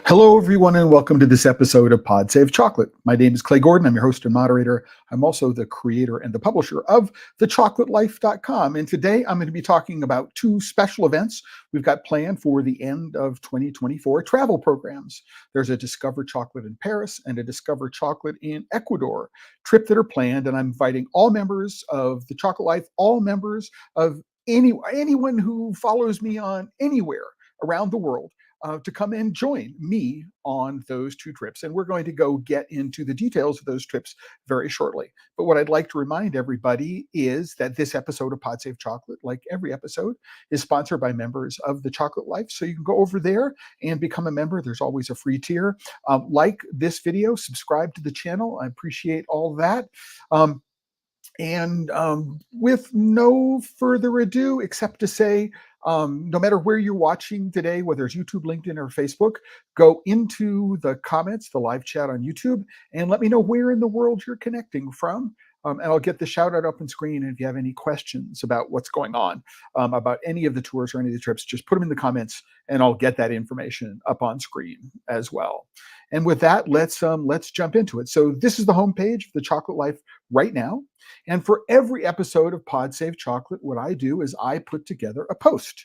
Hello, everyone, and welcome to this episode of PodSaveChocolate. My name is Clay Gordon. I'm your host and moderator. I'm also the creator and the publisher of thechocolatelife.com. And today I'm going to be talking about two special events we've got planned for the end of 2024 travel programs. There's a Discover Chocolate in Paris and a Discover Chocolate in Ecuador trip that are planned. And I'm inviting all members of the Chocolate Life, all members of anyone who follows me on anywhere around the world to come and join me on those two trips. And we're going to go get into the details of those trips very shortly. But what I'd like to remind everybody is that this episode of Pod Save Chocolate, like every episode, is sponsored by members of the Chocolate Life. So you can go over there and become a member. There's always a free tier. Like this video, subscribe to the channel. I appreciate all that. With no further ado, except to say, no matter where you're watching today, whether it's YouTube, LinkedIn, or Facebook, go into the comments, the live chat on YouTube, and let me know where in the world you're connecting from. And I'll get the shout out up on screen. And if you have any questions about what's going on, about any of the tours or any of the trips, just put them in the comments and I'll get that information up on screen as well. And with that, let's jump into it. So this is the homepage of the Chocolate Life right now. And for every episode of Pod Save Chocolate, what I do is I put together a post.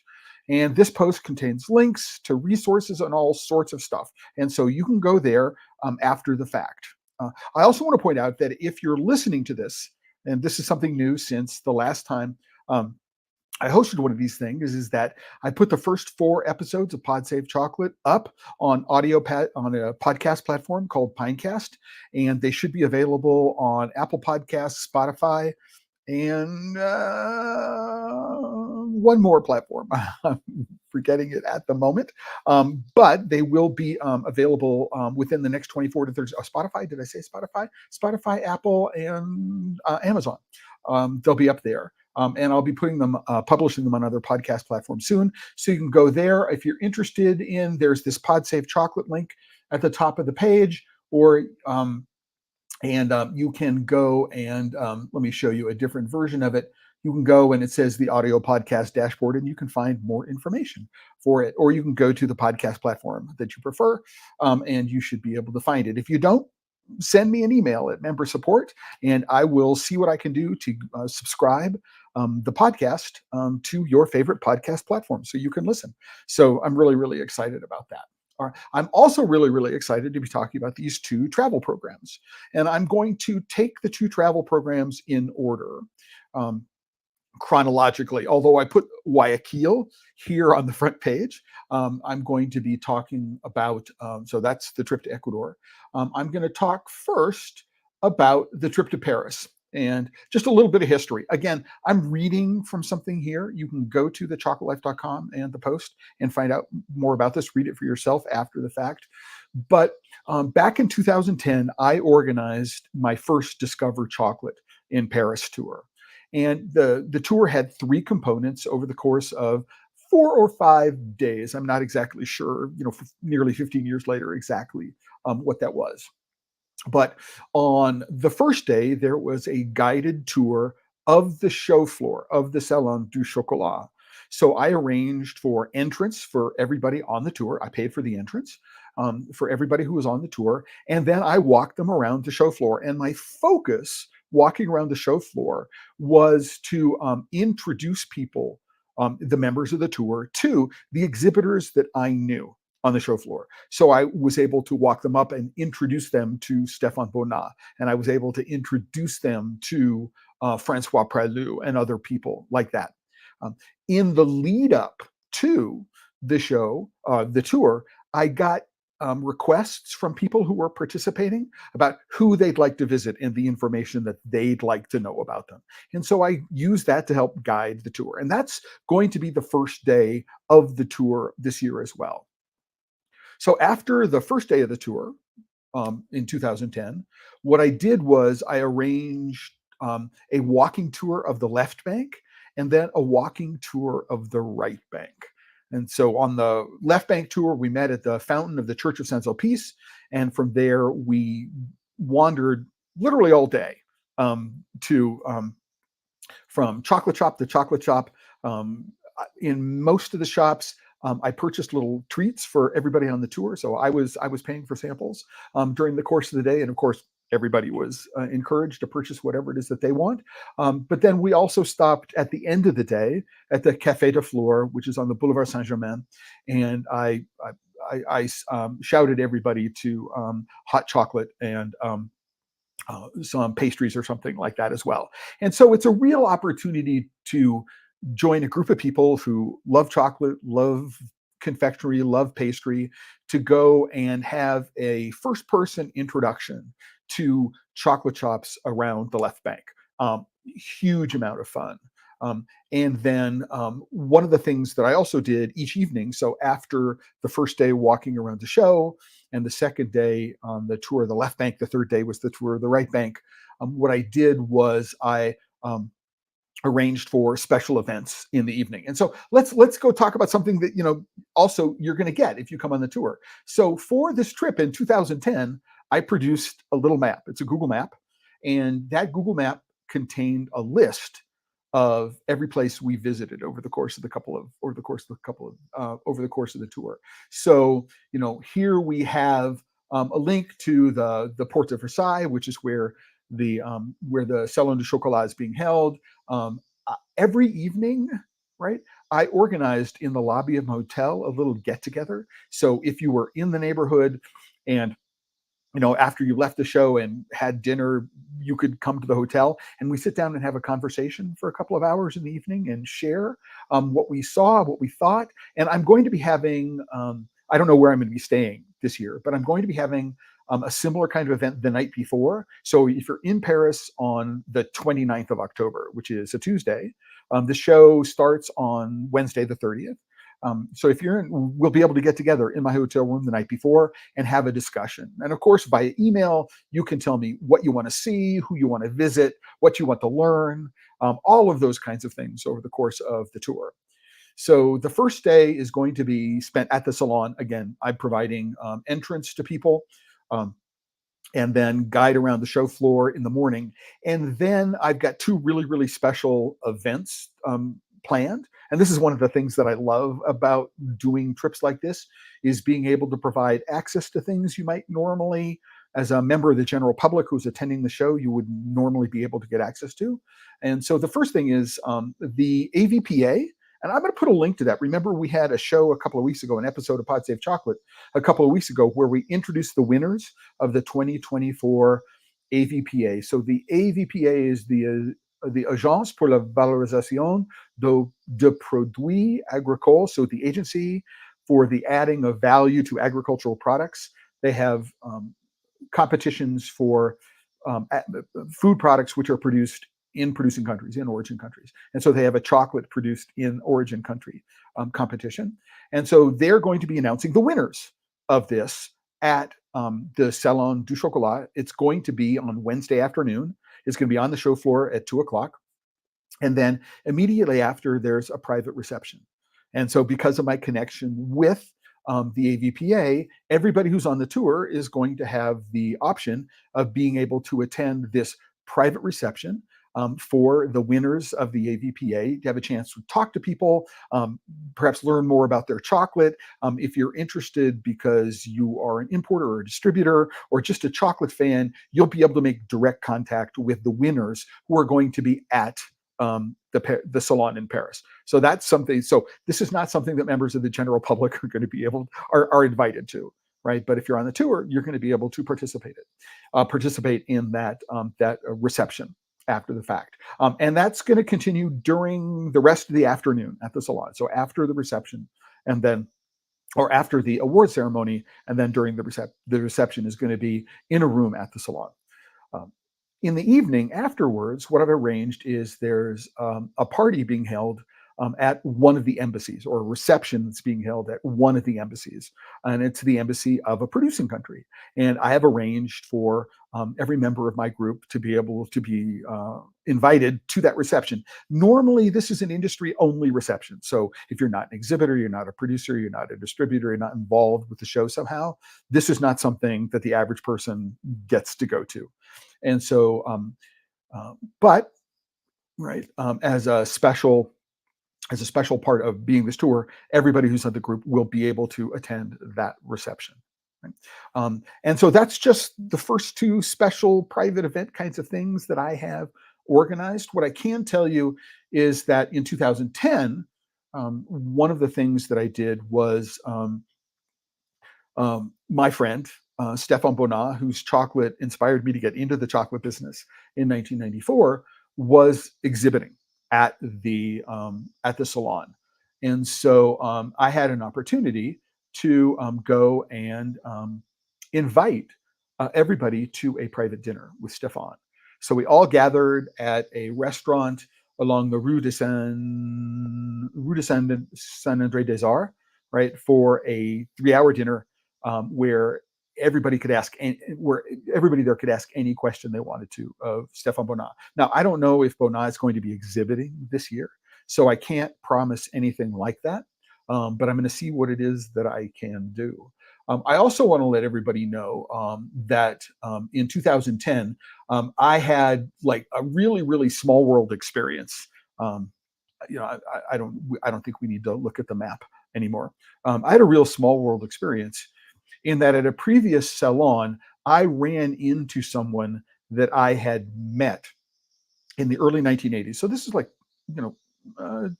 And this post contains links to resources and all sorts of stuff. And so you can go there after the fact. I also want to point out that if you're listening to this, and this is something new since the last time I hosted one of these things, is that I put the first 4 episodes of Pod Save Chocolate up on on a podcast platform called Pinecast, and they should be available on Apple Podcasts, Spotify, and one more platform. I'm forgetting it at the moment, but they will be available within the next 24 to 30. Spotify, did I say Spotify? Spotify, Apple, and Amazon. They'll be up there. And I'll be putting them, publishing them on other podcast platforms soon. So you can go there. If you're interested in, there's this Pod Save Chocolate link at the top of the page, or you can go and let me show you a different version of it. You can go and it says the audio podcast dashboard, and you can find more information for it. Or you can go to the podcast platform that you prefer, and you should be able to find it. If you don't, send me an email at member support, and I will see what I can do to subscribe the podcast to your favorite podcast platform so you can listen. So I'm really, really excited about that. I'm also really, really excited to be talking about these 2 travel programs. And I'm going to take the 2 travel programs in order. Chronologically, although I put Guayaquil here on the front page, I'm going to be talking about, so that's the trip to Ecuador. I'm going to talk first about the trip to Paris and just a little bit of history. Again, I'm reading from something here. You can go to thechocolatelife.com and the post and find out more about this. Read it for yourself after the fact. But back in 2010, I organized my first Discover Chocolate in Paris tour. And the tour had 3 components over the course of 4 or 5 days. I'm not exactly sure, nearly 15 years later, exactly what that was. But on the first day, there was a guided tour of the show floor of the Salon du Chocolat. So I arranged for entrance for everybody on the tour. I paid for the entrance for everybody who was on the tour. And then I walked them around the show floor. And my focus walking around the show floor was to introduce people, the members of the tour, to the exhibitors that I knew on the show floor. So I was able to walk them up and introduce them to Stéphane Bonnat, and I was able to introduce them to Francois Pralou and other people like that. In the lead up to the show, the tour, I got requests from people who were participating about who they'd like to visit and the information that they'd like to know about them. And so I used that to help guide the tour. And that's going to be the first day of the tour this year as well. So after the first day of the tour in 2010, what I did was I arranged a walking tour of the left bank and then a walking tour of the right bank. And so on the left bank tour, we met at the fountain of the Church of Saint-Sulpice. And from there, we wandered literally all day from chocolate shop to chocolate shop. In most of the shops, I purchased little treats for everybody on the tour. So I was paying for samples during the course of the day, and of course everybody was encouraged to purchase whatever it is that they want. But then we also stopped at the end of the day at the Café de Flore, which is on the Boulevard Saint-Germain, and I shouted everybody to hot chocolate and some pastries or something like that as well. And so it's a real opportunity to join a group of people who love chocolate, love confectionery, love pastry, to go and have a first person introduction to chocolate shops around the left bank. Huge amount of fun. And then one of the things that I also did each evening, so after the first day walking around the show, and the second day on the tour of the left bank, the third day was the tour of the right bank. What I did was I arranged for special events in the evening. And so let's go talk about something that also you're going to get if you come on the tour. So for this trip in 2010, I produced a little map. It's a Google map, and that Google map contained a list of every place we visited over the course of the tour. So here we have a link to the Porte de Versailles, which is where the Salon du Chocolat is being held. Every evening, right? I organized in the lobby of my hotel a little get together. So if you were in the neighborhood and after you left the show and had dinner, you could come to the hotel and we sit down and have a conversation for a couple of hours in the evening and share what we saw, what we thought. And I'm going to be having, I don't know where I'm going to be staying this year, but I'm going to be having a similar kind of event the night before. So if you're in Paris on the 29th of October, which is a Tuesday, the show starts on Wednesday, the 30th. So if you're in, we'll be able to get together in my hotel room the night before and have a discussion. And of course, via email, you can tell me what you want to see, who you want to visit, what you want to learn, all of those kinds of things over the course of the tour. So the first day is going to be spent at the Salon. Again, I'm providing entrance to people. And then guide around the show floor in the morning. And then I've got two really, really special events planned. And this is one of the things that I love about doing trips like this, is being able to provide access to things you might normally, as a member of the general public who's attending the show, you would normally be able to get access to. And so the first thing is the AVPA. And I'm going to put a link to that. Remember, we had a show a couple of weeks ago, an episode of Pod Save Chocolate a couple of weeks ago, where we introduced the winners of the 2024 AVPA. So the AVPA is the Agence pour la Valorisation de Produits Agricoles, so the agency for the adding of value to agricultural products. They have competitions for food products which are produced in producing countries, in origin countries. And so they have a chocolate produced in origin country competition. And so they're going to be announcing the winners of this at the Salon du Chocolat. It's going to be on Wednesday afternoon. It's going to be on the show floor at 2:00. And then immediately after, there's a private reception. And so because of my connection with the AVPA, everybody who's on the tour is going to have the option of being able to attend this private reception for the winners of the AVPA, to have a chance to talk to people, perhaps learn more about their chocolate. If you're interested because you are an importer or a distributor or just a chocolate fan, you'll be able to make direct contact with the winners who are going to be at the Salon in Paris. So that's something. So this is not something that members of the general public are going to be are invited to, right? But if you're on the tour, you're going to be able to participate in that reception after the fact. And that's going to continue during the rest of the afternoon at the Salon. So after the reception, and then, or after the award ceremony, and then during the reception is going to be in a room at the Salon. In the evening afterwards, what I've arranged is there's a party being held at one of the embassies, or a reception that's being held at one of the embassies. And it's the embassy of a producing country. And I have arranged for every member of my group to be able to be invited to that reception. Normally, this is an industry-only reception. So if you're not an exhibitor, you're not a producer, you're not a distributor, you're not involved with the show somehow, this is not something that the average person gets to go to. And so, but right, as a special as a special part of being this tour, everybody who's in the group will be able to attend that reception. Right? And so that's just the first two special private event kinds of things that I have organized. What I can tell you is that in 2010, one of the things that I did was my friend, Stefan Bonat, whose chocolate inspired me to get into the chocolate business in 1994, was exhibiting at the Salon. And so I had an opportunity to go and invite everybody to a private dinner with Stefan. So we all gathered at a restaurant along the Rue de Saint Andre des Arts, right, for a 3-hour dinner where everybody could ask, where everybody there could ask any question they wanted to of Stefan Bonat. Now, I don't know if Bonat is going to be exhibiting this year, so I can't promise anything like that. But I'm going to see what it is that I can do. I also want to let everybody know that in 2010, I had like a really, really small world experience. I don't think we need to look at the map anymore. I had a real small world experience in that at a previous salon, I ran into someone that I had met in the early 1980s. So this is like, you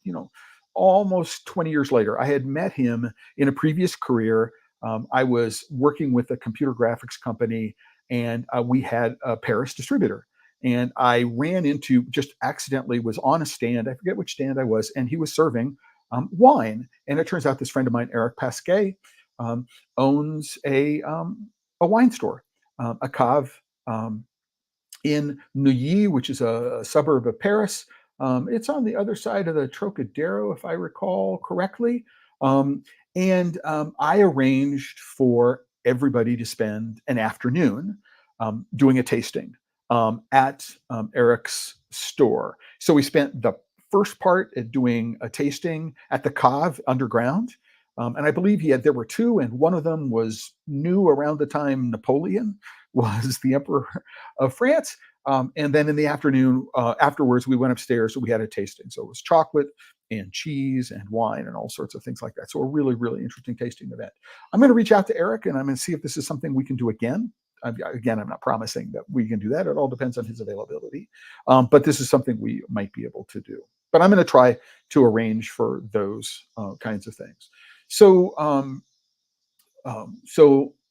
know, almost 20 years later. I had met him in a previous career. I was working with a computer graphics company, and we had a Paris distributor. And I ran into, just accidentally, was on a stand. I forget which stand I was, and he was serving wine. And it turns out this friend of mine, Eric Pasquet, owns a wine store, a cave in Neuilly, which is a suburb of Paris. It's on the other side of the Trocadero, if I recall correctly. I arranged for everybody to spend an afternoon doing a tasting at Eric's store. So we spent the first part at doing a tasting at the Cave underground. And I believe there were two, and one of them was new around the time Napoleon was the emperor of France. And then in the afternoon, afterwards, we went upstairs, so we had a tasting. So it was chocolate and cheese and wine and all sorts of things like that. So a really, really interesting tasting event. I'm going to reach out to Eric, and I'm going to see if this is something we can do again. Again, I'm not promising that we can do that. It all depends on his availability. But this is something we might be able to do. But I'm going to try to arrange for those kinds of things. So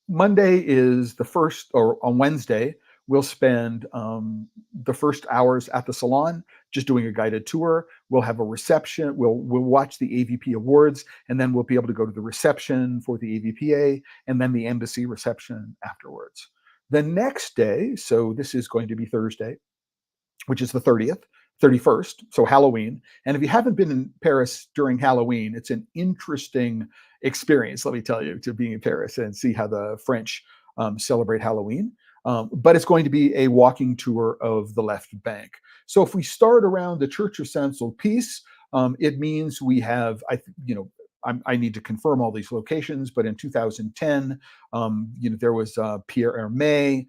Monday is the first, or on Wednesday, we'll spend the first hours at the salon just doing a guided tour. We'll have a reception. We'll watch the AVP Awards, and then we'll be able to go to the reception for the AVPA, and then the embassy reception afterwards. The next day, so this is going to be Thursday, which is the 31st, so Halloween. And if you haven't been in Paris during Halloween, it's an interesting experience, let me tell you, to be in Paris and see how the French celebrate Halloween. But it's going to be a walking tour of the left bank. So if we start around the Church of Saint-Sulpice, it means we have, I need to confirm all these locations, but in 2010, there was Pierre Hermé.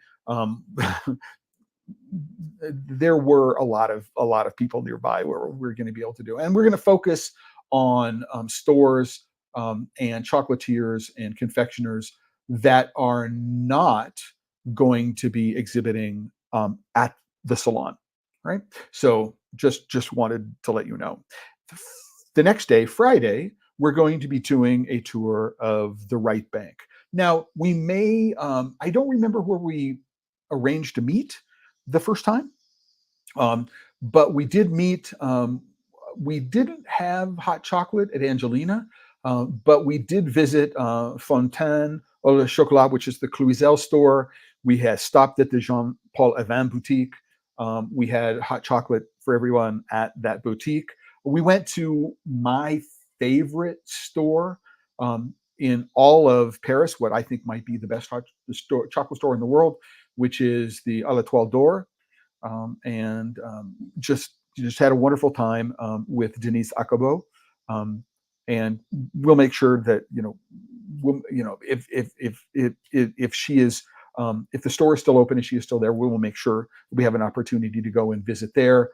There were a lot of people nearby where we're going to be able to do, and we're going to focus on stores and chocolatiers and confectioners that are not going to be exhibiting at the salon, right? So just wanted to let you know. The next day, Friday, we're going to be doing a tour of the right bank. Now, we may, I don't remember where we arranged to meet the first time, but we did meet. We didn't have hot chocolate at Angelina, but we did visit Fontaine au Chocolat, which is the Cluizel store. We had stopped at the Jean-Paul Evin boutique. We had hot chocolate for everyone at that boutique. We went to my favorite store in all of Paris, what I think might be the best chocolate store in the world, which is the À l'Étoile d'Or. Just had a wonderful time with Denise Akabo, and we'll make sure that if she is if the store is still open and she is still there, we will make sure we have an opportunity to go and visit there.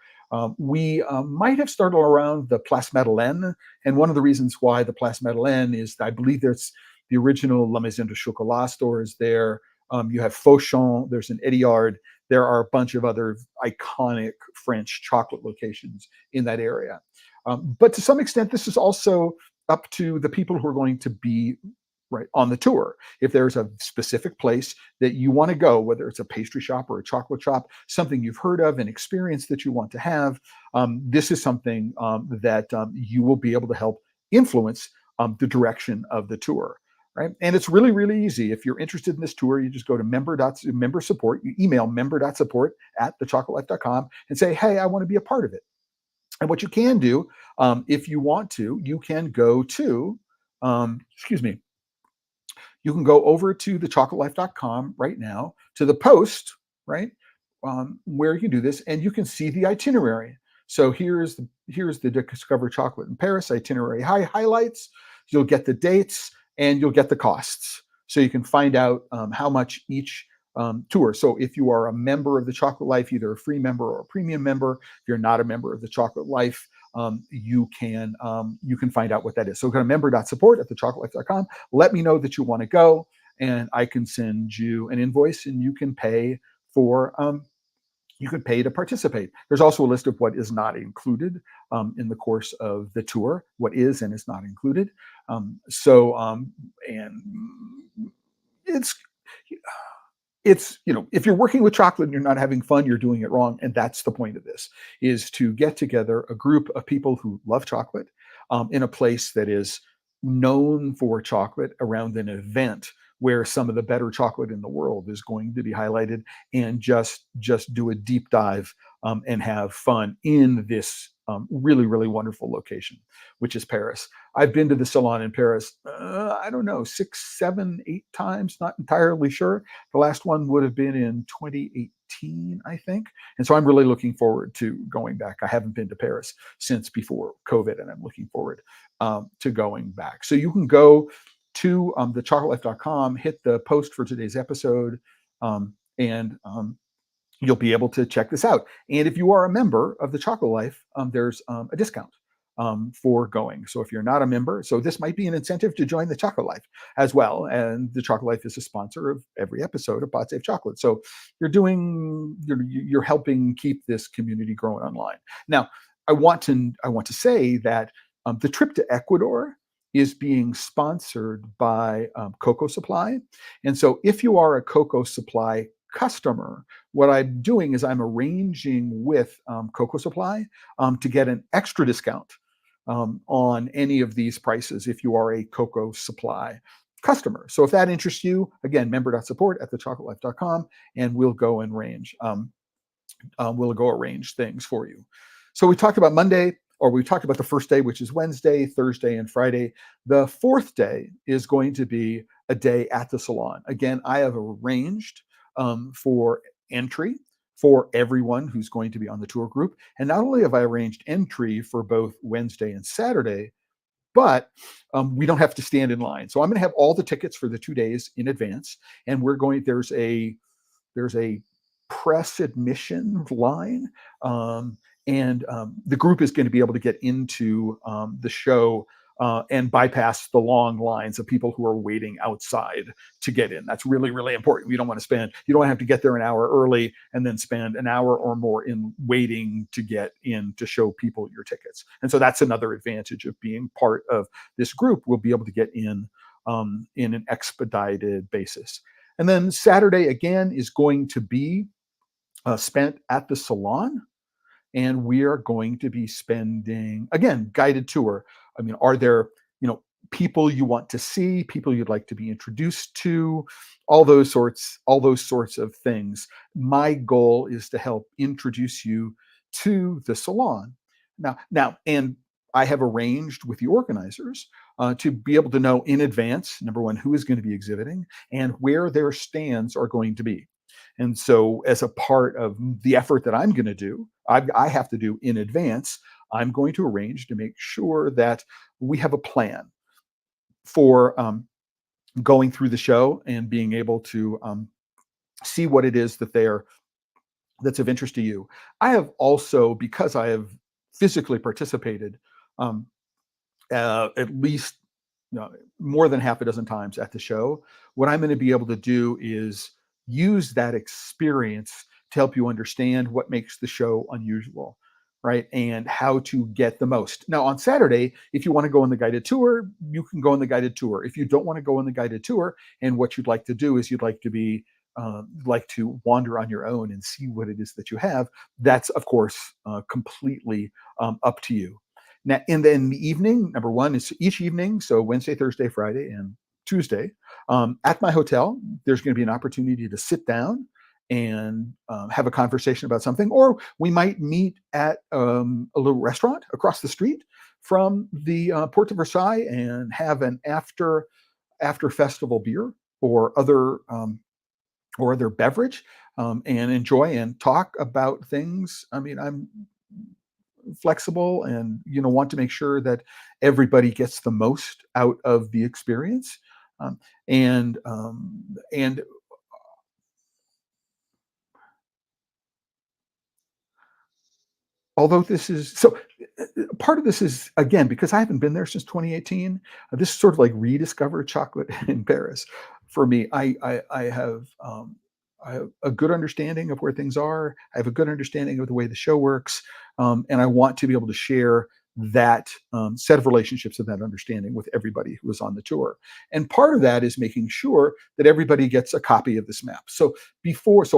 We might have started around the Place Madeleine, and one of the reasons why the Place Madeleine is, I believe there's the original La Maison de Chocolat store is there. You have Fauchon, there's an Ediard, there are a bunch of other iconic French chocolate locations in that area. But to some extent, this is also up to the people who are going to be right on the tour. If there's a specific place that you want to go, whether it's a pastry shop or a chocolate shop, something you've heard of, an experience that you want to have, this is something that you will be able to help influence the direction of the tour. Right. And it's really, really easy. If you're interested in this tour, you just go to member support, you email member.support@thechocolatelife.com and say, hey, I want to be a part of it. And what you can do, if you want to, you can go to, excuse me, you can go over to thechocolatelife.com right now to the post, right, where you can do this, and you can see the itinerary. So here's the Discover Chocolate in Paris itinerary highlights. You'll get the dates and you'll get the costs. So you can find out how much each tour. So if you are a member of the Chocolate Life, either a free member or a premium member, if you're not a member of the Chocolate Life, you can find out what that is. So go to member.support@thechocolatelife.com. Let me know that you want to go, and I can send you an invoice, and you can pay for you could pay to participate. There's also a list of what is not included in the course of the tour, what is and is not included. And it's if you're working with chocolate and you're not having fun, you're doing it wrong. And that's the point of this, is to get together a group of people who love chocolate in a place that is known for chocolate, around an event where some of the better chocolate in the world is going to be highlighted, and just do a deep dive and have fun in this really, really wonderful location, which is Paris. I've been to the Salon in Paris, I don't know, 6, 7, 8 times, not entirely sure. The last one would have been in 2018, I think. And so I'm really looking forward to going back. I haven't been to Paris since before COVID, and I'm looking forward to going back. So you can go to thechocolatelife.com, hit the post for today's episode, and you'll be able to check this out. And if you are a member of the Chocolate Life, there's a discount for going. So if you're not a member, so this might be an incentive to join the Chocolate Life as well. And the Chocolate Life is a sponsor of every episode of Pod Save Chocolate. So you're helping keep this community growing online. Now, I want to say that the trip to Ecuador is being sponsored by Cocoa Supply. And so if you are a Cocoa Supply customer, what I'm doing is I'm arranging with Cocoa Supply to get an extra discount on any of these prices if you are a Cocoa Supply customer. So if that interests you, again, member.support@thechocolatelife.com, and we'll go arrange things for you. So we talked about Monday, or we talked about the first day, which is Wednesday, Thursday, and Friday. The fourth day is going to be a day at the Salon. Again, I have arranged for entry for everyone who's going to be on the tour group. And not only have I arranged entry for both Wednesday and Saturday, but we don't have to stand in line. So I'm going to have all the tickets for the 2 days in advance. And there's a press admission line. The group is going to be able to get into the show and bypass the long lines of people who are waiting outside to get in. That's really, really important. You don't want to have to get there an hour early and then spend an hour or more in waiting to get in to show people your tickets. And so that's another advantage of being part of this group. We'll be able to get in an expedited basis. And then Saturday, again, is going to be spent at the Salon. And we are going to be spending, again, guided tour. I mean, are there, people you want to see, people you'd like to be introduced to, all those sorts of things. My goal is to help introduce you to the Salon. Now, and I have arranged with the organizers to be able to know in advance, number one, who is going to be exhibiting and where their stands are going to be. And so as a part of the effort that I'm going to do, I have to do in advance, I'm going to arrange to make sure that we have a plan for going through the show and being able to see what it is that they're that's of interest to you. I have also, because I have physically participated um, at least, you know, more than half a dozen times at the show, what I'm going to be able to do is use that experience to help you understand what makes the show unusual, right? And how to get the most. Now, on Saturday, if you want to go on the guided tour, you can go on the guided tour. If you don't want to go on the guided tour, and what you'd like to do is you'd like to be like to wander on your own and see what it is that you have, that's of course completely up to you. Now, in the evening, number one is each evening, so Wednesday, Thursday, Friday, and Tuesday, at my hotel, there's going to be an opportunity to sit down and have a conversation about something, or we might meet at a little restaurant across the street from the Port de Versailles and have an after festival beer or other beverage, and enjoy and talk about things. I mean, I'm flexible and want to make sure that everybody gets the most out of the experience, um, and although this is so, part of this is, again, because I haven't been there since 2018. This is sort of like rediscover chocolate in Paris for me. I have a good understanding of where things are. I have a good understanding of the way the show works, and I want to be able to share that set of relationships and that understanding with everybody who is on the tour. And part of that is making sure that everybody gets a copy of this map. So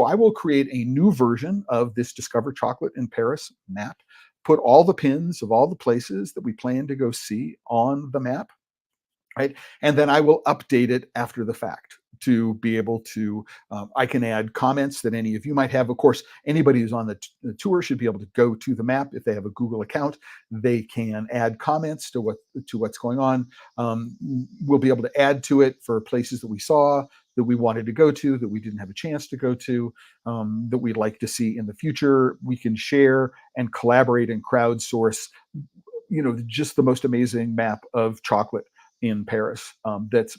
I will create a new version of this Discover Chocolate in Paris map, put all the pins of all the places that we plan to go see on the map, right? And then I will update it after the fact to be able to, I can add comments that any of you might have. Of course, anybody who's on the tour should be able to go to the map. If they have a Google account, they can add comments to what's going on. We'll be able to add to it for places that we saw, that we wanted to go to, that we didn't have a chance to go to, that we'd like to see in the future. We can share and collaborate and crowdsource, just the most amazing map of chocolate in Paris, that's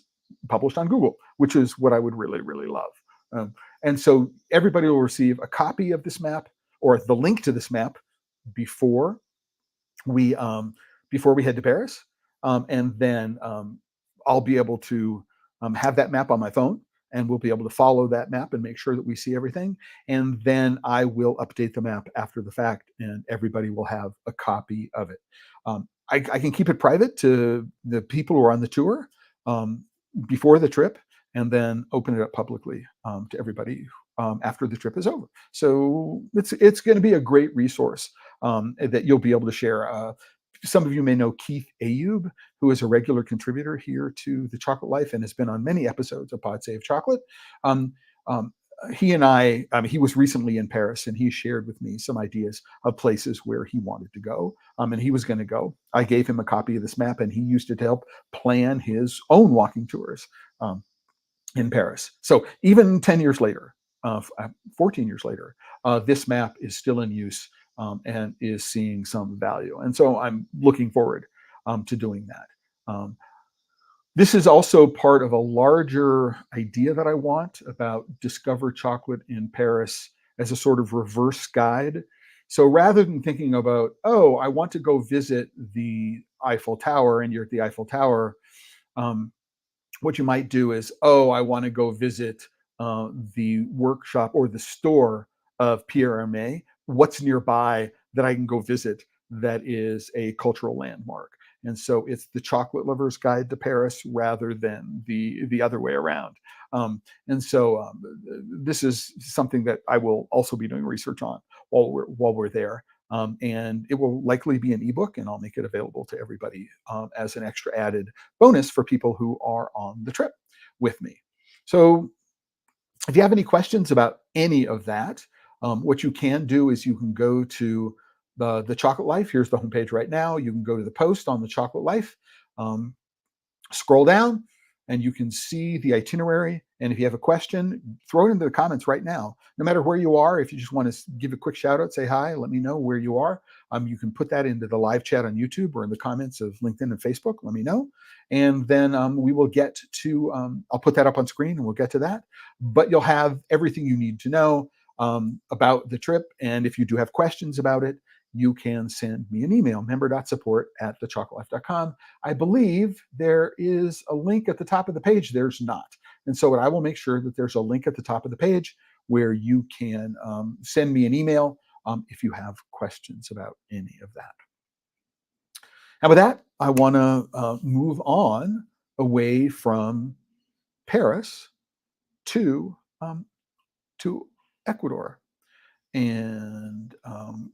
published on Google, which is what I would really, really love. And so everybody will receive a copy of this map or the link to this map before we head to Paris, and then I'll be able to have that map on my phone, and we'll be able to follow that map and make sure that we see everything. And then I will update the map after the fact, and everybody will have a copy of it. I can keep it private to the people who are on the tour before the trip, and then open it up publicly to everybody after the trip is over. So it's going to be a great resource that you'll be able to share. Some of you may know Keith Ayub, who is a regular contributor here to The Chocolate Life and has been on many episodes of Pod Save Chocolate. Um, um, he and he was recently in Paris, and he shared with me some ideas of places where he wanted to go, and he was going to go. I gave him a copy of this map, and he used it to help plan his own walking tours in Paris. So even 10 years later, 14 years later, this map is still in use, and is seeing some value. And so I'm looking forward to doing that. This is also part of a larger idea that I want about Discover Chocolate in Paris as a sort of reverse guide. So rather than thinking about, oh, I want to go visit the Eiffel Tower, and you're at the Eiffel Tower, what you might do is, oh, I want to go visit the workshop or the store of Pierre Hermé. What's nearby that I can go visit that is a cultural landmark? And so it's the chocolate lover's guide to Paris rather than the other way around. And so this is something that I will also be doing research on while we're there. And it will likely be an ebook, and I'll make it available to everybody as an extra added bonus for people who are on the trip with me. So if you have any questions about any of that, what you can do is you can go to the Chocolate Life. Here's the homepage right now. You can go to the post on the Chocolate Life, scroll down, and you can see the itinerary. And if you have a question, throw it into the comments right now. No matter where you are, if you just want to give a quick shout out, say hi, let me know where you are. You can put that into the live chat on YouTube or in the comments of LinkedIn and Facebook. Let me know. And then we will get to, I'll put that up on screen and we'll get to that. But you'll have everything you need to know. about the trip. And if you do have questions about it, you can send me an email, member.support@thechocolatelife.com. I believe there is a link at the top of the page. There's not. And so I will make sure that there's a link at the top of the page where you can send me an email if you have questions about any of that. And with that, I want to move on away from Paris to Ecuador, and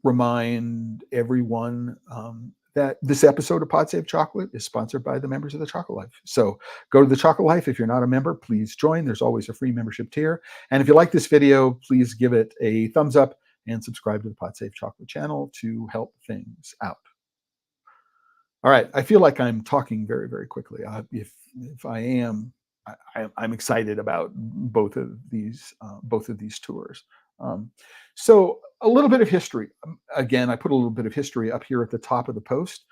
remind everyone that this episode of Pod Save Chocolate is sponsored by the members of the Chocolate Life. So go to the Chocolate Life. If you're not a member, please join. There's always a free membership tier. And if you like this video, please give it a thumbs up and subscribe to the Pod Save Chocolate channel to help things out. All right, I feel like I'm talking very, very quickly. If I am, I'm excited about both of these tours. So a little bit of history. Again, I put a little bit of history up here at the top of the post.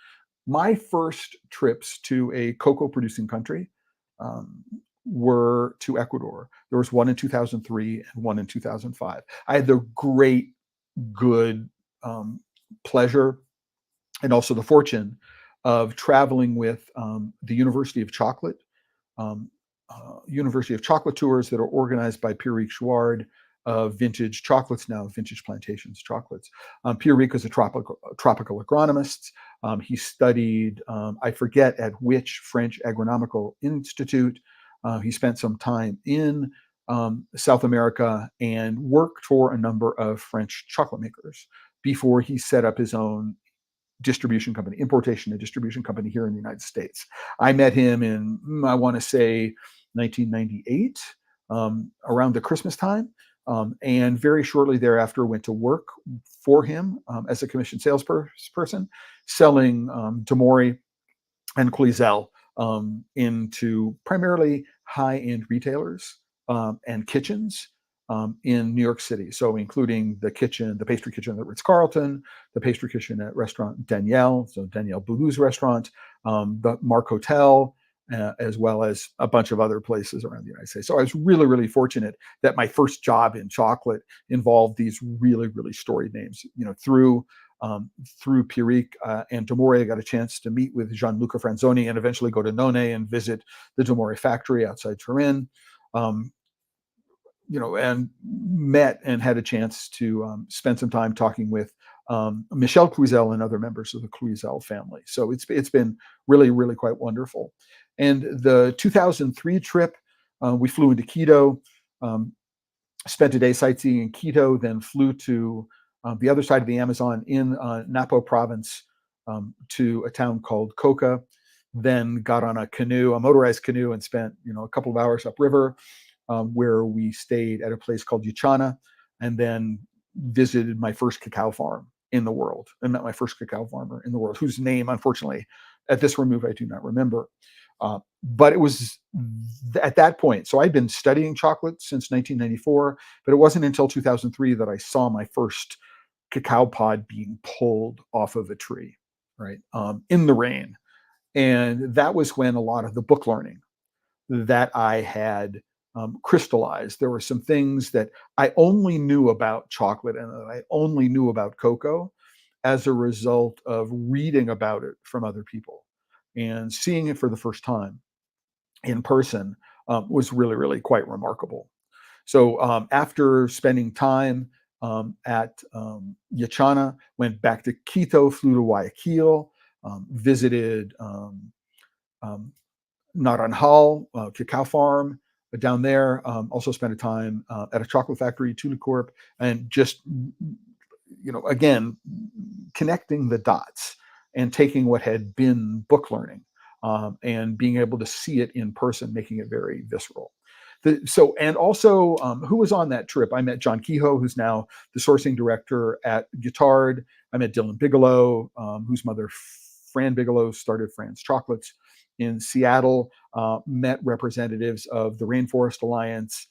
My first trips to a cocoa producing country were to Ecuador. There was one in 2003 and one in 2005. I had the great, good pleasure and also the fortune of traveling with the University of Chocolate tours that are organized by Pierre Chouard of Vintage Chocolates, now Vintage Plantations Chocolates. Pierre is a tropical agronomist. He studied, I forget at which French agronomical institute. He spent some time in South America and worked for a number of French chocolate makers before he set up his own distribution company, importation and distribution company here in the United States. I met him in, I want to say, 1998, around the Christmas time. And very shortly thereafter went to work for him as a commissioned salesperson, selling Demori and Cluizel into primarily high-end retailers and kitchens in New York City. So including the pastry kitchen at Ritz-Carlton, the pastry kitchen at restaurant Danielle, so Danielle Boulou's restaurant, the Mark Hotel, as well as a bunch of other places around the United States. So I was really, really fortunate that my first job in chocolate involved these really, really storied names. Through Pierrick and Demori, I got a chance to meet with Gianluca Franzoni and eventually go to None and visit the Demori factory outside Turin. And met and had a chance to spend some time talking with Michel Cluizel and other members of the Cluizel family. So it's been really, really quite wonderful. And the 2003 trip, we flew into Quito, spent a day sightseeing in Quito, then flew to the other side of the Amazon in Napo province to a town called Coca, then got on a motorized canoe, and spent a couple of hours upriver, where we stayed at a place called Yuchana, and then visited my first cacao farm in the world, and met my first cacao farmer in the world, whose name, unfortunately, at this remove, I do not remember. But it was at that point. So I'd been studying chocolate since 1994, but it wasn't until 2003 that I saw my first cacao pod being pulled off of a tree, right, in the rain. And that was when a lot of the book learning that I had crystallized. There were some things that I only knew about chocolate and that I only knew about cocoa as a result of reading about it from other people, and seeing it for the first time in person was really, really quite remarkable. So after spending time at Yuchana, went back to Quito, flew to Guayaquil, visited Naranjal cacao farm down there. Also spent a time at a chocolate factory, Tulicorp, and just, again, connecting the dots and taking what had been book learning and being able to see it in person, making it very visceral. And also, who was on that trip? I met John Kehoe, who's now the sourcing director at Guittard. I met Dylan Bigelow, whose mother, Fran Bigelow, started Fran's Chocolates in Seattle. Met representatives of the Rainforest Alliance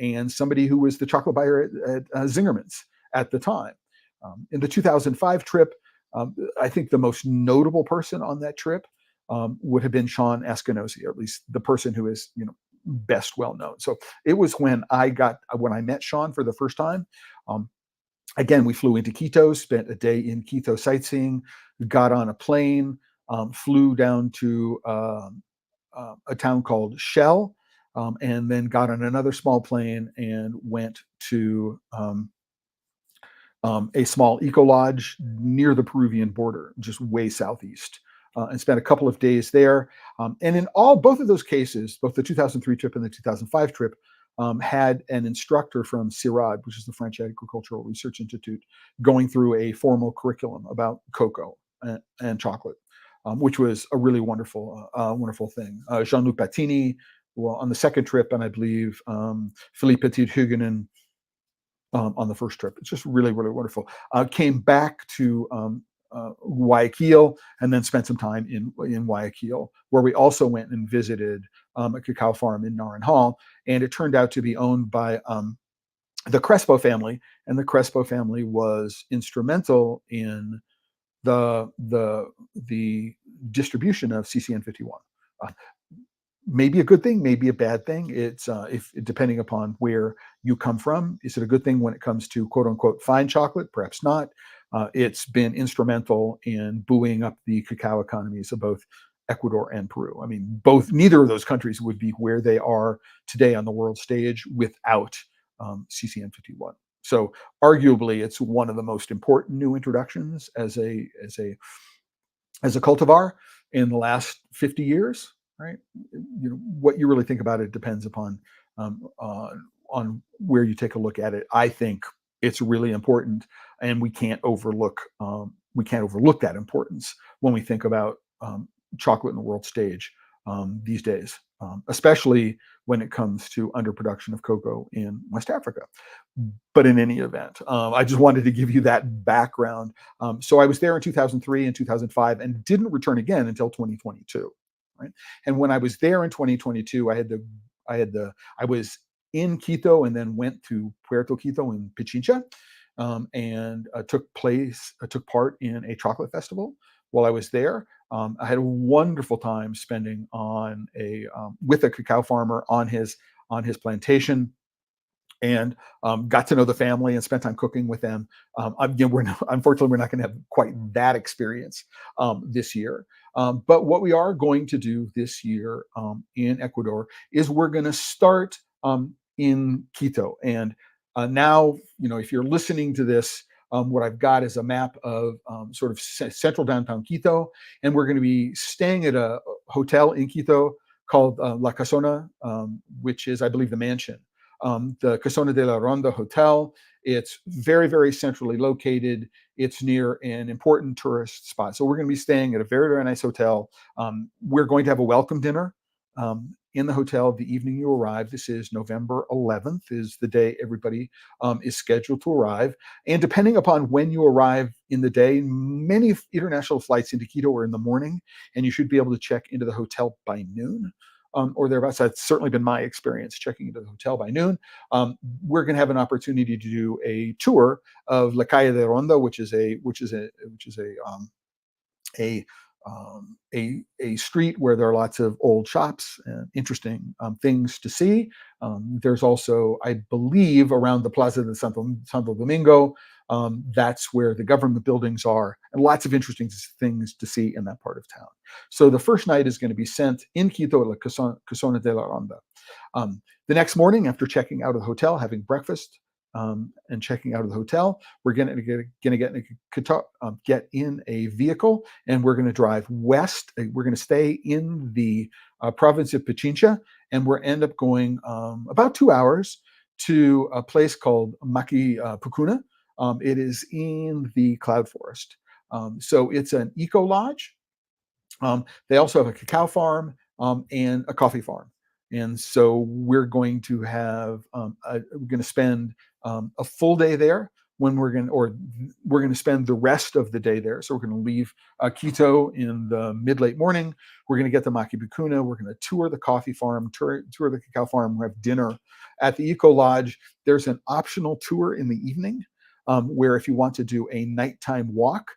and somebody who was the chocolate buyer at Zingerman's at the time. In the 2005 trip, I think the most notable person on that trip would have been Sean Askinosie, or at least the person who is, best well known. So it was when I met Sean for the first time. Um, Again, we flew into Quito, spent a day in Quito sightseeing, got on a plane, flew down to a town called Shell, and then got on another small plane and went to a small eco lodge near the Peruvian border, just way southeast, and spent a couple of days there. And in both of those cases, both the 2003 trip and the 2005 trip, had an instructor from CIRAD, which is the French Agricultural Research Institute, going through a formal curriculum about cocoa and chocolate, which was a really wonderful thing. Jean-Luc Battini, well, on the second trip, and I believe Philippe Petit-Huguenin on the first trip. It's just really, really wonderful. Came back to Guayaquil and then spent some time in Guayaquil, where we also went and visited a cacao farm in Naranjal, and it turned out to be owned by the Crespo family, and the Crespo family was instrumental in the distribution of CCN51. Maybe a good thing, maybe a bad thing. It's if depending upon where you come from. Is it a good thing when it comes to quote unquote fine chocolate? Perhaps not. It's been instrumental in buoying up the cacao economies of both Ecuador and Peru. I mean, neither of those countries would be where they are today on the world stage without CCN51. So arguably, it's one of the most important new introductions as a cultivar in the last 50 years. Right? What you really think about it depends upon on where you take a look at it. I think it's really important, and we can't overlook that importance when we think about chocolate in the world stage these days, especially when it comes to underproduction of cocoa in West Africa. But in any event, I just wanted to give you that background. So I was there in 2003 and 2005 and didn't return again until 2022. Right? And when I was there in 2022, I was in Quito and then went to Puerto Quito in Pichincha, and took part in a chocolate festival while I was there. I had a wonderful time spending with a cacao farmer on his plantation, and got to know the family and spent time cooking with them. Unfortunately, we're not going to have quite that experience this year. But what we are going to do this year in Ecuador is we're going to start in Quito. And now, if you're listening to this, what I've got is a map of sort of central downtown Quito, and we're going to be staying at a hotel in Quito called La Casona, which is, I believe, the mansion. The Casona de la Ronda Hotel. It's very, very centrally located. It's near an important tourist spot. So we're going to be staying at a very, very nice hotel. We're going to have a welcome dinner in the hotel the evening you arrive. This is November 11th is the day everybody is scheduled to arrive. And depending upon when you arrive in the day, many international flights into Quito are in the morning, and you should be able to check into the hotel by noon. Or thereabouts. That's certainly been my experience checking into the hotel by noon. We're going to have an opportunity to do a tour of La Calle de Ronda, which is a street where there are lots of old shops and interesting things to see. There's also, I believe, around the Plaza de Santo Domingo, that's where the government buildings are, and lots of interesting things to see in that part of town. So the first night is going to be spent in Quito at La Casona de la Ronda. The next morning, after checking out of the hotel, having breakfast, and checking out of the hotel, we're going to get in a vehicle, and we're going to drive west. We're going to stay in the province of Pichincha, and we're end up going about 2 hours to a place called Maki Pucuna. It is in the cloud forest. So it's an eco lodge. They also have a cacao farm and a coffee farm. And so we're going to spend a full day there. We're going to spend the rest of the day there. So we're going to leave Quito in the mid-late morning. We're going to get to Maki Pucuna. We're going to tour the coffee farm, tour the cacao farm. We'll have dinner at the eco lodge. There's an optional tour in the evening where if you want to do a nighttime walk,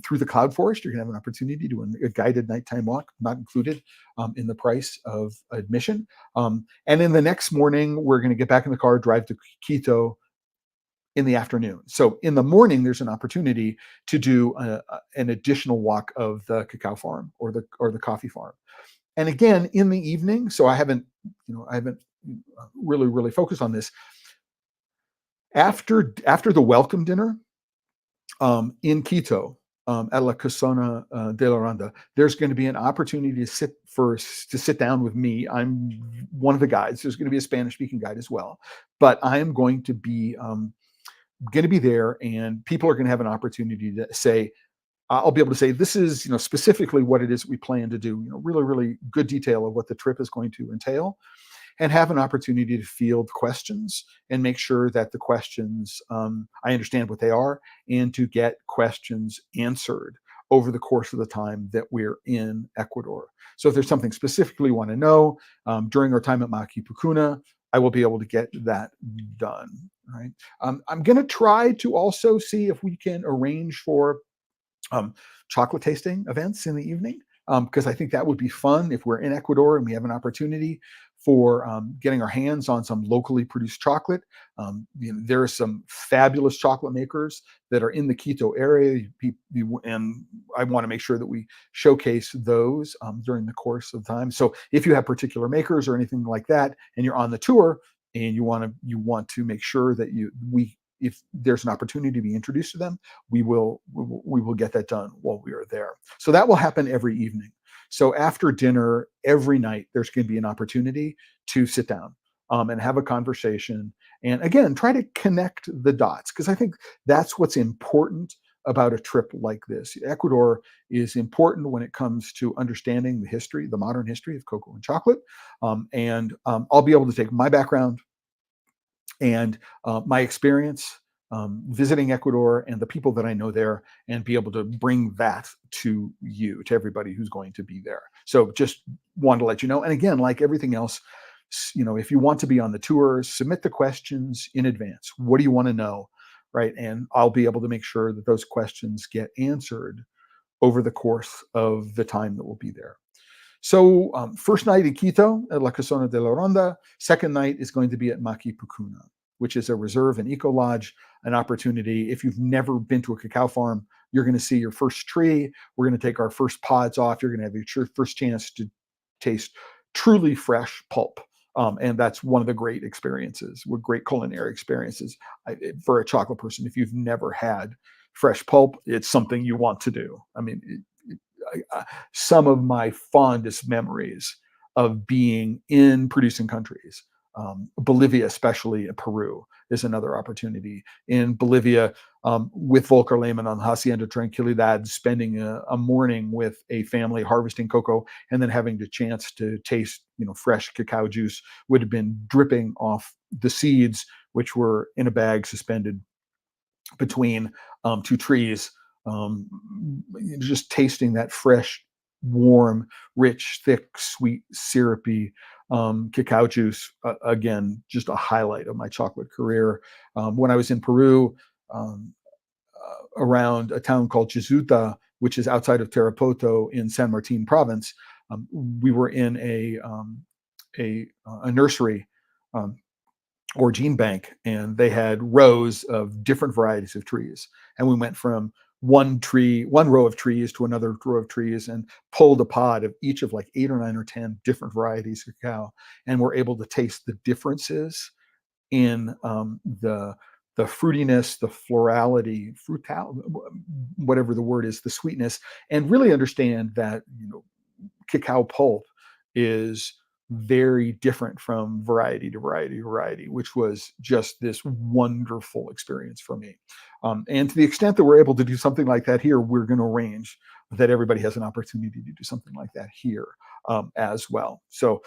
through the cloud forest. You're going to have an opportunity to do a guided nighttime walk, not included in the price of admission. And then the next morning, we're going to get back in the car, drive to Quito in the afternoon. So in the morning, there's an opportunity to do an additional walk of the cacao farm or the coffee farm. And again, in the evening, so I haven't really focused on this. After the welcome dinner in Quito at La Casona de la Ronda, there's going to be an opportunity to sit down with me. I'm one of the guides. There's going to be a Spanish-speaking guide as well, but I am going to be there, and people are going to have an opportunity to say, I'll be able to say, this is, specifically what it is we plan to do, really good detail of what the trip is going to entail, and have an opportunity to field questions and make sure that the questions, I understand what they are, and to get questions answered over the course of the time that we're in Ecuador. So if there's something specifically you want to know during our time at Maki Pucuna, I will be able to get that done. Right. I'm going to try to also see if we can arrange for chocolate tasting events in the evening, because I think that would be fun if we're in Ecuador and we have an opportunity for getting our hands on some locally produced chocolate. There are some fabulous chocolate makers that are in the Quito area, and I want to make sure that we showcase those during the course of time. So if you have particular makers or anything like that, and you're on the tour and you want to make sure that if there's an opportunity to be introduced to them, we will get that done while we are there. So that will happen every evening. So after dinner, every night, there's going to be an opportunity to sit down and have a conversation. And again, try to connect the dots, because I think that's what's important about a trip like this. Ecuador is important when it comes to understanding the history, the modern history of cocoa and chocolate. And I'll be able to take my background and my experience visiting Ecuador and the people that I know there, and be able to bring that to everybody who's going to be there. So just wanted to let you know. And again, like everything else, if you want to be on the tour, submit the questions in advance. What do you want to know? Right. And I'll be able to make sure that those questions get answered over the course of the time that we'll be there. So first night in Quito at La Casona de la Ronda. Second night is going to be at Maki Pucuna, which is a reserve and eco lodge, an opportunity. If you've never been to a cacao farm, you're going to see your first tree. We're going to take our first pods off. You're going to have your first chance to taste truly fresh pulp. And that's one of the great experiences, great culinary experiences for a chocolate person. If you've never had fresh pulp, it's something you want to do. I mean, some of my fondest memories of being in producing countries, Bolivia, especially Peru, is another opportunity. In Bolivia, with Volker Lehmann on Hacienda Tranquilidad, spending a morning with a family harvesting cocoa, and then having the chance to taste, fresh cacao juice would have been dripping off the seeds, which were in a bag suspended between two trees. Just tasting that fresh, warm, rich, thick, sweet, syrupy cacao juice. Again, just a highlight of my chocolate career. When I was in Peru, around a town called Chisuta, which is outside of Tarapoto in San Martin province, we were in a nursery or gene bank, and they had rows of different varieties of trees. And we went from one row of trees to another row of trees, and pulled a pod of each of like 8 or 9 or 10 different varieties of cacao, and we're able to taste the differences in the fruitiness, the florality, whatever the word is, the sweetness, and really understand that cacao pulp is very different from variety to variety, which was just this wonderful experience for me. And to the extent that we're able to do something like that here, we're going to arrange that everybody has an opportunity to do something like that here as well. So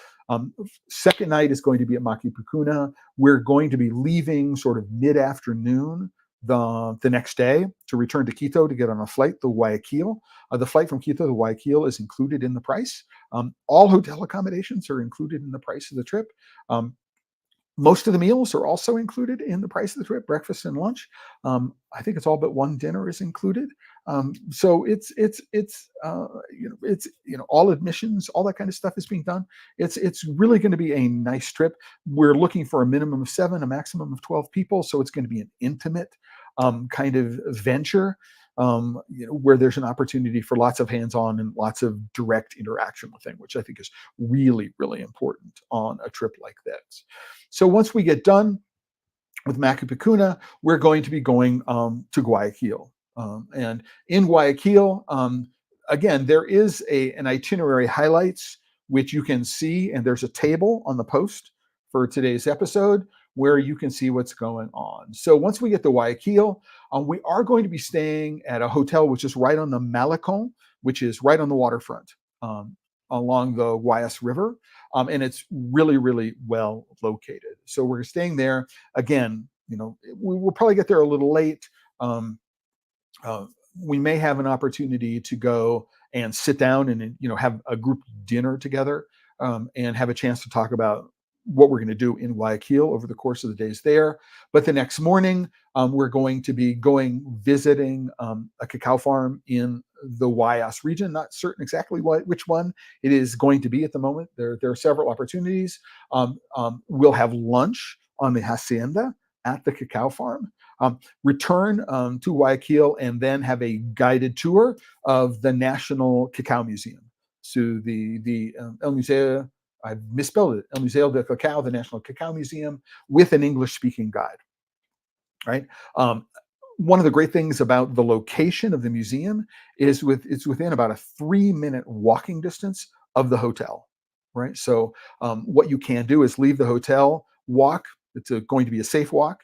second night is going to be at Maki Pucuna. We're going to be leaving sort of mid-afternoon the next day to return to Quito to get on a flight to Guayaquil. The flight from Quito to Guayaquil is included in the price. All hotel accommodations are included in the price of the trip. Most of the meals are also included in the price of the trip, breakfast and lunch. I think it's all but one dinner is included. So it's all admissions, all that kind of stuff is being done. It's really going to be a nice trip. We're looking for a minimum of 7, a maximum of 12 people, so it's going to be an intimate kind of venture, where there's an opportunity for lots of hands-on and lots of direct interaction with things, which I think is really, really important on a trip like this. So once we get done with Macapicuna, we're going to be going to Guayaquil. And in Guayaquil, again, there is an itinerary highlights, which you can see, and there's a table on the post for today's episode where you can see what's going on. So once we get to Guayaquil, we are going to be staying at a hotel which is right on the Malecon, which is right on the waterfront along the Guayas River. And it's really, really well located. So we're staying there. Again, we will probably get there a little late. We may have an opportunity to go and sit down and have a group dinner together, and have a chance to talk about what we're going to do in Guayaquil over the course of the days there. But the next morning, we're going to be visiting a cacao farm in the Guayas region. Not certain exactly which one it is going to be at the moment. There are several opportunities. We'll have lunch on the hacienda at the cacao farm, return to Guayaquil, and then have a guided tour of the National Cacao Museum. So the El Museo, I misspelled it, El Museo de Cacao, the National Cacao Museum, with an English-speaking guide, right? One of the great things about the location of the museum is it's within about a 3-minute walking distance of the hotel, right? So what you can do is leave the hotel, walk. It's going to be a safe walk.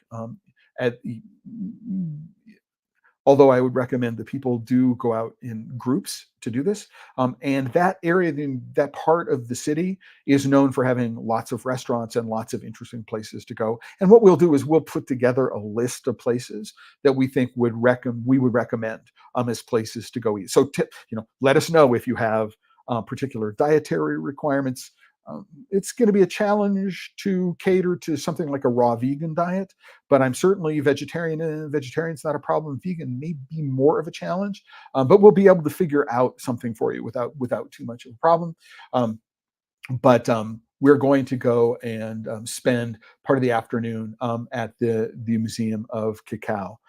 Although I would recommend that people do go out in groups to do this. And that area, that part of the city, is known for having lots of restaurants and lots of interesting places to go. And what we'll do is we'll put together a list of places that we think we would recommend as places to go eat. So let us know if you have particular dietary requirements. It's going to be a challenge to cater to something like a raw vegan diet, but I'm certainly vegetarian, and vegetarian's not a problem. Vegan may be more of a challenge, but we'll be able to figure out something for you without too much of a problem. But we're going to go and spend part of the afternoon at the Museum of Cacao,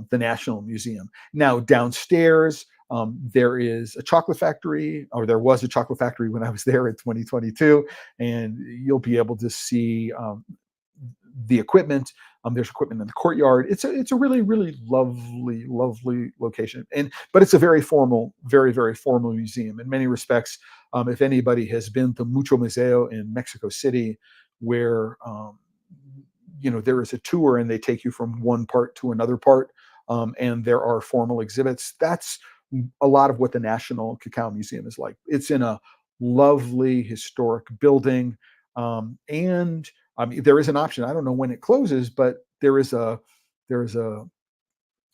the National Museum. Now, downstairs, there is a chocolate factory, or there was a chocolate factory when I was there in 2022, and you'll be able to see the equipment. There's equipment in the courtyard. It's a really, really lovely, lovely location. But it's a very formal, very, very formal museum in many respects. If anybody has been to Mucho Museo in Mexico City, where there is a tour and they take you from one part to another part, and there are formal exhibits, that's a lot of what the National Cacao Museum is like. It's in a lovely historic building, and there is an option. I don't know when it closes, but there is a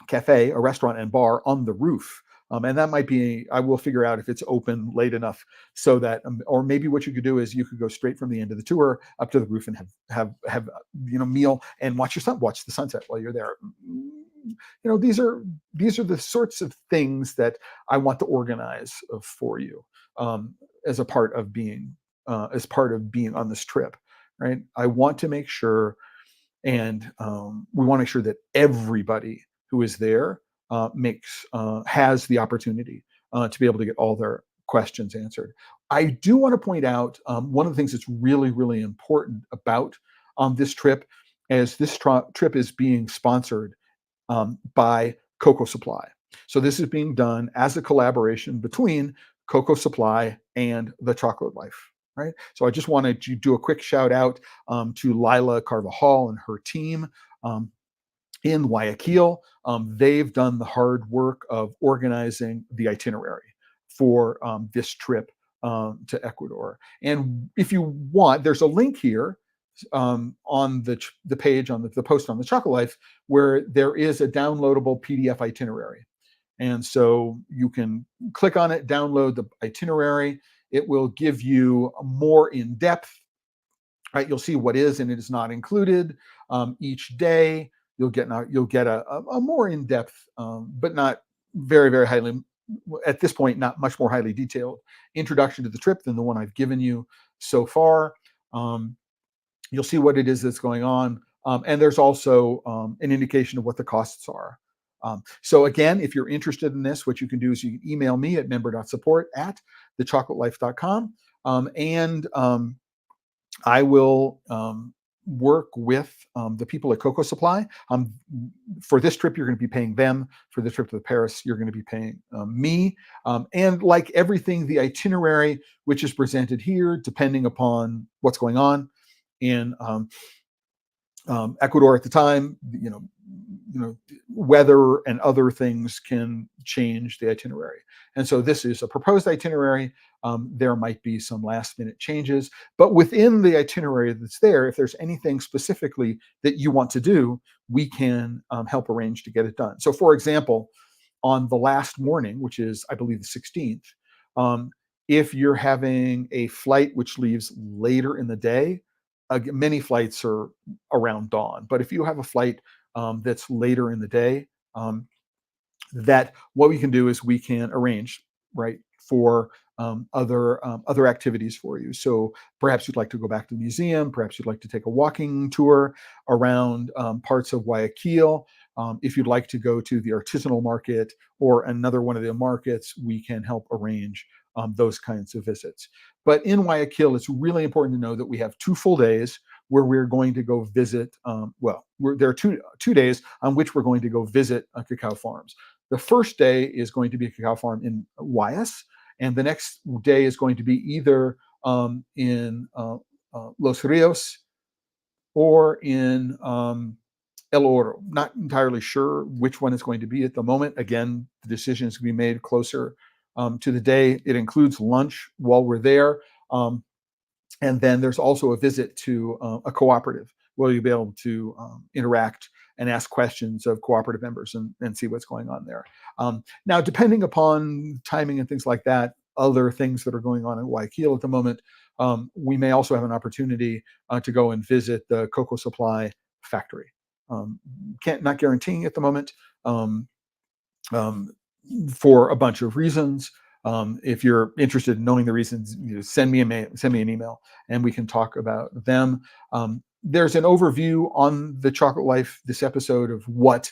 cafe, a restaurant and bar on the roof. And that might be, I will figure out if it's open late enough so that, or maybe what you could do is you could go straight from the end of the tour up to the roof and have meal and watch the sunset while you're there. These are the sorts of things that I want to organize for you as part of being on this trip, right? I want to make sure, and we want to make sure that everybody who is there has the opportunity to be able to get all their questions answered. I do want to point out one of the things that's really, really important about this trip, as this trip is being sponsored by Cocoa Supply. So this is being done as a collaboration between Cocoa Supply and The Chocolate Life, right? So I just wanted to do a quick shout out to Lila Carvajal and her team in Guayaquil. They've done the hard work of organizing the itinerary for this trip to Ecuador. And if you want, there's a link here on the page on the post on the Chocolate Life, where there is a downloadable PDF itinerary. And so you can click on it, download the itinerary. It will give you a more in depth, right? You'll see what is and it is not included each day. You'll get a more in depth, but not very, very highly, at this point, not much more highly detailed introduction to the trip than the one I've given you so far. Um, you'll see what it is that's going on. And there's also an indication of what the costs are. So again, if you're interested in this, what you can do is you can email me at member.support@thechocolatelife.com. And I will work with the people at Cocoa Supply. For this trip, you're going to be paying them. For the trip to Paris, you're going to be paying me. And like everything, the itinerary, which is presented here, depending upon what's going on in Ecuador at the time, weather and other things can change the itinerary. And so this is a proposed itinerary. There might be some last minute changes, but within the itinerary that's there, if there's anything specifically that you want to do, we can help arrange to get it done. So for example, on the last morning, which is, I believe, the 16th, if you're having a flight which leaves later in the day, many flights are around dawn, but if you have a flight that's later in the day, that what we can do is we can arrange, right, for other activities for you. So perhaps you'd like to go back to the museum, perhaps you'd like to take a walking tour around parts of Guayaquil. If you'd like to go to the artisanal market or another one of the markets, we can help arrange those kinds of visits. But in Guayaquil, it's really important to know that we have 2 full days where we're going to go visit. There are two days on which we're going to go visit cacao farms. The first day is going to be a cacao farm in Guayas, and the next day is going to be either in Los Rios or in El Oro. Not entirely sure which one it's going to be at the moment. Again, the decision is going to be made closer to the day. It includes lunch while we're there. And then there's also a visit to a cooperative where you'll be able to interact and ask questions of cooperative members and see what's going on there. Now, depending upon timing and things like that, other things that are going on in Guayaquil at the moment, we may also have an opportunity to go and visit the cocoa supply factory. Not guaranteeing at the moment for a bunch of reasons. If you're interested in knowing the reasons, send me an email and we can talk about them. There's an overview on the Chocolate Life, this episode, of what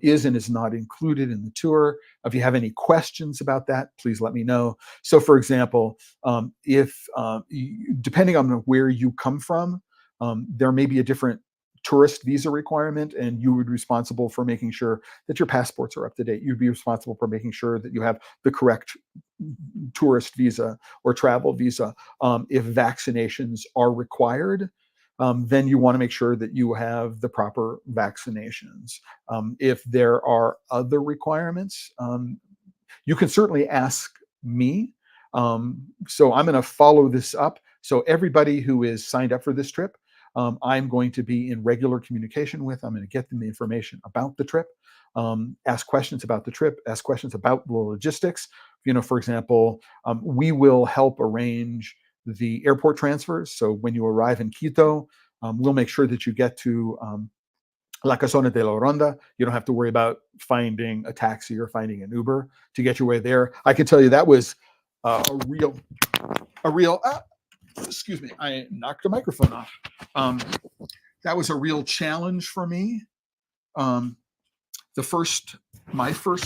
is and is not included in the tour. If you have any questions about that, please let me know. So for example, if depending on where you come from, there may be a different tourist visa requirement, and you would be responsible for making sure that your passports are up to date. You'd be responsible for making sure that you have the correct tourist visa or travel visa. If vaccinations are required, then you want to make sure that you have the proper vaccinations. If there are other requirements, you can certainly ask me. So I'm going to follow this up. So everybody who is signed up for this trip, I'm going to be in regular communication with. I'm going to get them the information about the trip, ask questions about the trip, ask questions about the logistics. For example, we will help arrange the airport transfers. So when you arrive in Quito, we'll make sure that you get to La Casona de la Ronda. You don't have to worry about finding a taxi or finding an Uber to get your way there. I can tell you that was a real excuse me, I knocked the microphone off. That was a real challenge for me. My first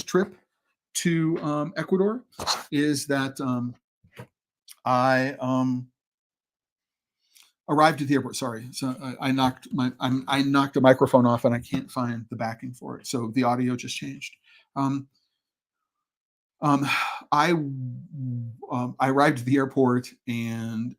trip to Ecuador is that I arrived at the airport. Sorry, so I knocked the microphone off, and I can't find the backing for it. So the audio just changed. I arrived at the airport, and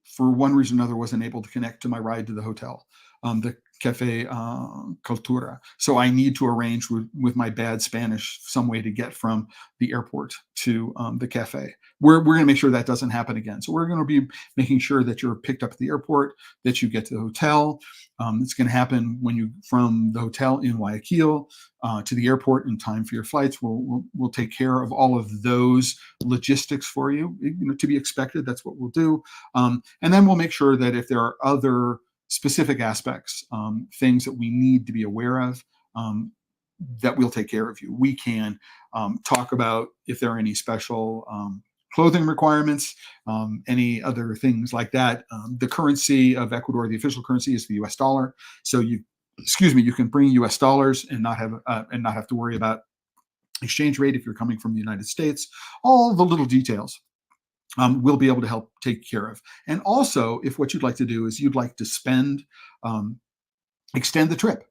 for one reason or another, wasn't able to connect to my ride to the hotel, the Cafe Cultura. So I need to arrange with my bad Spanish some way to get from the airport to the cafe. We're going to make sure that doesn't happen again. So we're going to be making sure that you're picked up at the airport, that you get to the hotel. It's going to happen when you from the hotel in Guayaquil to the airport in time for your flights. We'll take care of all of those logistics for you. To be expected. That's what we'll do. And then we'll make sure that if there are other specific aspects, things that we need to be aware of, that we'll take care of you. We can talk about if there are any special clothing requirements, any other things like that. The currency of Ecuador, the official currency, is the U.S. dollar. So you can bring U.S. dollars and not have to worry about exchange rate if you're coming from the United States. All the little details we'll be able to help take care of. And also, if what you'd like to do is you'd like to extend the trip.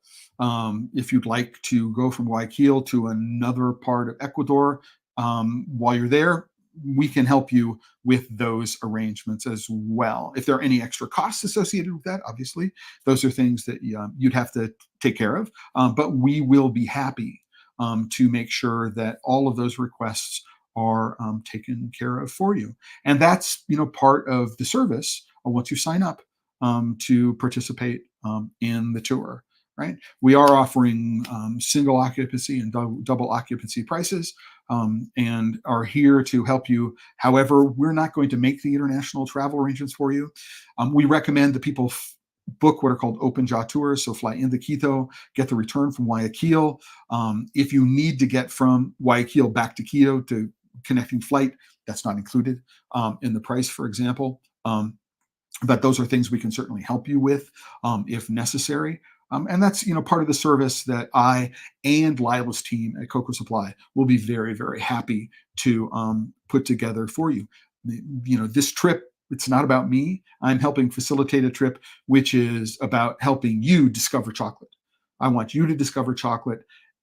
If you'd like to go from Guayaquil to another part of Ecuador while you're there, we can help you with those arrangements as well. If there are any extra costs associated with that, obviously, those are things that you'd have to take care of. But we will be happy to make sure that all of those requests are taken care of for you. And that's part of the service once you sign up to participate in the tour. Right? We are offering single occupancy and double occupancy prices and are here to help you. However, we're not going to make the international travel arrangements for you. We recommend that people book what are called open jaw tours, so fly into Quito, get the return from Guayaquil. If you need to get from Guayaquil back to Quito to connecting flight, that's not included in the price, for example. But those are things we can certainly help you with if necessary. And that's part of the service that I and Lila's team at Cocoa Supply will be very, very happy to put together for you. This trip, it's not about me. I'm helping facilitate a trip which is about helping you discover chocolate. I want you to discover chocolate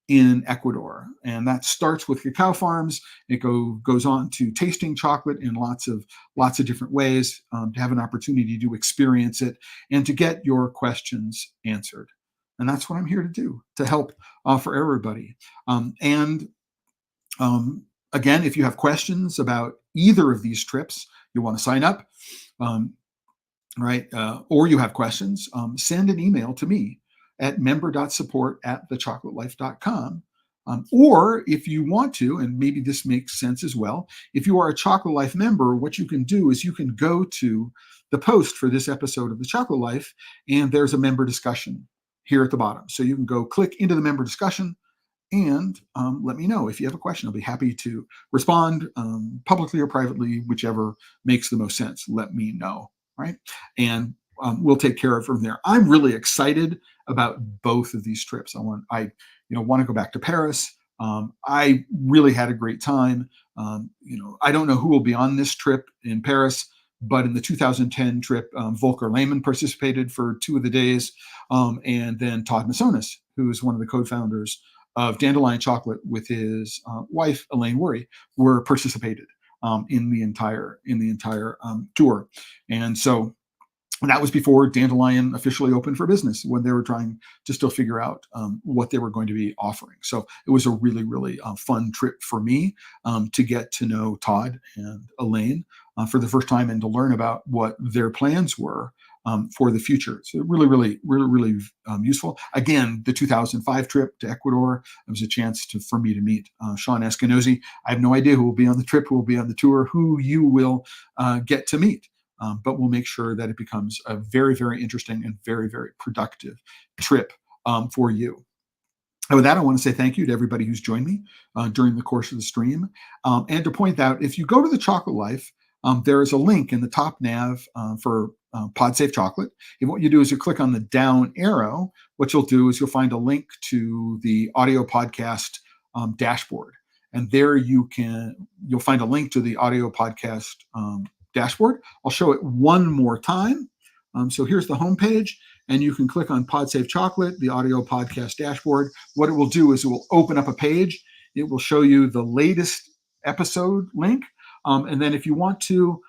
in Ecuador, and that starts with cacao farms. It goes on to tasting chocolate in lots of different ways, to have an opportunity to experience it and to get your questions answered. And that's what I'm here to do, to help for everybody. Again, if you have questions about either of these trips, you want to sign up, right? Or you have questions, send an email to me at member.support@thechocolateLife.com. Or if you want to, and maybe this makes sense as well, if you are a Chocolate Life member, what you can do is you can go to the post for this episode of The Chocolate Life, and there's a member discussion here at the bottom. So you can go click into the member discussion and let me know if you have a question. I'll be happy to respond publicly or privately, whichever makes the most sense. Let me know, right? And we'll take care of it from there. I'm really excited about both of these trips. I want to go back to Paris. I really had a great time. I don't know who will be on this trip in Paris, but in the 2010 trip, Volker Lehmann participated for 2 of the days, and then Todd Masonis, who is one of the co-founders of Dandelion Chocolate with his wife Elaine Worry, participated in the entire tour, and so. And that was before Dandelion officially opened for business, when they were trying to still figure out what they were going to be offering. So it was a really, really fun trip for me to get to know Todd and Elaine for the first time and to learn about what their plans were for the future. So really, really, really, really useful. Again, the 2005 trip to Ecuador, it was a chance for me to meet Sean Eskenazi. I have no idea who will be on the trip, who will be on the tour, who you will get to meet. But we'll make sure that it becomes a very, very interesting and very, very productive trip for you. And with that, I want to say thank you to everybody who's joined me during the course of the stream. And to point out, if you go to the Chocolate Life, there is a link in the top nav for PodSaveChocolate. And what you do is you click on the down arrow. What you'll do is you'll find a link to the audio podcast dashboard. And there you'll find a link to the audio podcast dashboard. I'll show it one more time. So here's the home page, and you can click on PodSaveChocolate, the audio podcast dashboard. What it will do is it will open up a page. It will show you the latest episode link. And then if you want to,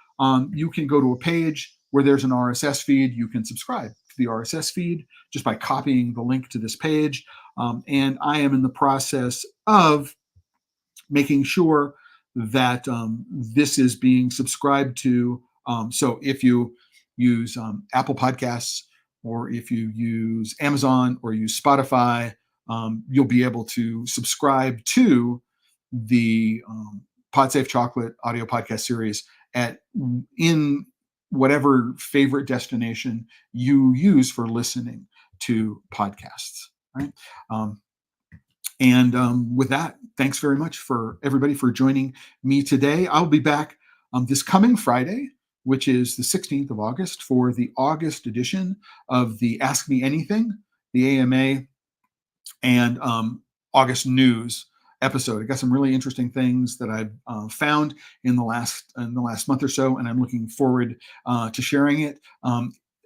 you can go to a page where there's an RSS feed. You can subscribe to the RSS feed just by copying the link to this page. And I am in the process of making sure that this is being subscribed to. So if you use Apple Podcasts, or if you use Amazon or use Spotify, you'll be able to subscribe to the PodSaveChocolate audio podcast series in whatever favorite destination you use for listening to podcasts. Right? And with that, thanks very much for everybody for joining me today. I'll be back this coming Friday, which is the 16th of August, for the August edition of the Ask Me Anything, the AMA, and August news episode. I got some really interesting things that I've found in the last month or so, and I'm looking forward to sharing it.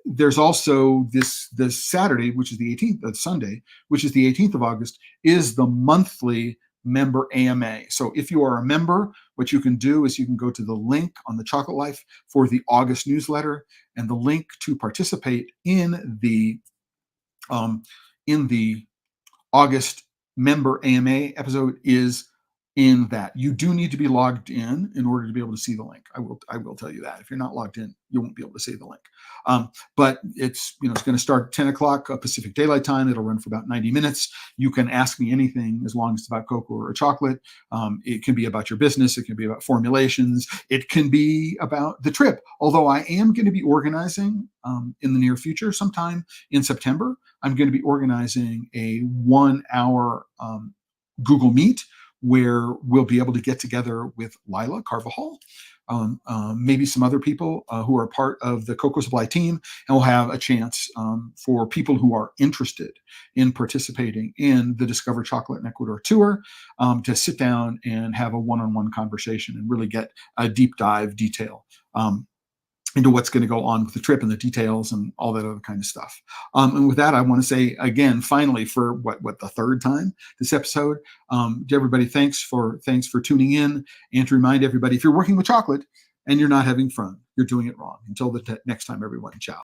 There's also this Saturday, which is the 18th, Sunday, which is the 18th of August, is the monthly member AMA. So if you are a member, what you can do is you can go to the link on the Chocolate Life for the August newsletter, and the link to participate in the August member AMA episode is in that. You do need to be logged in order to be able to see the link. I will tell you that. If you're not logged in, you won't be able to see the link. But it's it's going to start at 10 o'clock Pacific Daylight Time. It'll run for about 90 minutes. You can ask me anything as long as it's about cocoa or chocolate. It can be about your business. It can be about formulations. It can be about the trip. Although I am going to be organizing in the near future, sometime in September, I'm going to be organizing a 1-hour Google Meet where we'll be able to get together with Lila Carvajal, maybe some other people who are part of the Cocoa Supply team, and we'll have a chance for people who are interested in participating in the Discover Chocolate in Ecuador tour to sit down and have a one-on-one conversation and really get a deep dive detail into what's going to go on with the trip and the details and all that other kind of stuff. And with that, I want to say again, finally, for what the third time this episode, to everybody, thanks for tuning in, and to remind everybody, if you're working with chocolate and you're not having fun, you're doing it wrong. Until the next time, everyone, ciao.